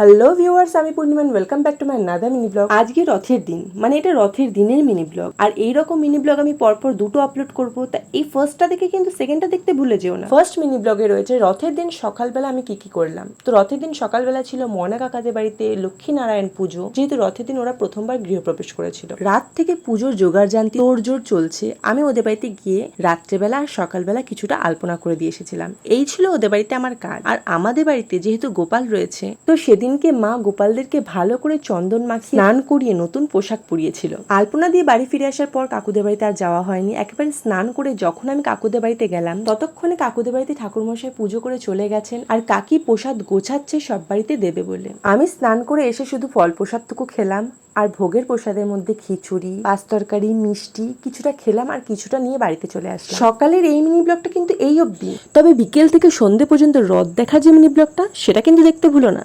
Hello viewers, আমি Purniman. Welcome back to my another mini blog. আজকে রথের দিন, মানে এটা রথের দিনের মিনি ব্লগ। আর এইরকম মিনি ব্লগ আমি পরপর দুটো আপলোড করব। তা এই ফার্স্টটা দেখে কিন্তু সেকেন্ডটা দেখতে ভুলে যেও না। ফার্স্ট মিনি ব্লগে রয়েছে রথের দিন সকালবেলা আমি কি করলাম। তো রথের দিন সকালবেলা ছিল ময়না কাকাদের বাড়িতে লক্ষ্মীনারায়ণ পুজো। যেহেতু রথের দিন ওরা প্রথমবার গৃহপ্রবেশ করেছিল, রাত থেকে পুজোর জোগাড় জানতি তোড়জোড় চলছে। আমি ওদের বাড়িতে গিয়ে রাত্রেবেলা আর সকালবেলা কিছুটা আলপনা করে দিয়ে এসেছিলাম। এই ছিল ওদের বাড়িতে আমার কাজ। আর আমাদের বাড়িতে যেহেতু গোপাল রয়েছে, তো সেদিনকে মা গোপালদেরকে ভালো করে চন্দন মাখিয়ে স্নান করিয়ে নতুন পোশাক পরিয়েছিল। আলপনা দিয়ে বাড়ি ফিরে আসার পর কাকুদের বাড়িতে আর যাওয়া হয়নি। একেবারে স্নান করে যখন আমি কাকুদের বাড়িতে গেলাম, ততক্ষণে কাকুদের বাড়িতে ঠাকুরমশাই পুজো করে চলে গেছেন। আর কাকি প্রসাদ গোছাচ্ছে সব বাড়িতে দেবে বলে। আমি স্নান করে এসে শুধু ফল প্রসাদটুকু খেলাম। আর ভোগের প্রসাদের মধ্যে খিচুড়ি, পাঁচ তরকারি, মিষ্টি কিছুটা খেলাম আর কিছুটা নিয়ে বাড়িতে চলে আসলাম। সকালের এই মিনি ব্লগটা কিন্তু এই অবধি। তবে বিকেল থেকে সন্ধ্যে পর্যন্ত রথ দেখার যে মিনি ব্লগটা, সেটা কিন্তু দেখতে ভুলো না।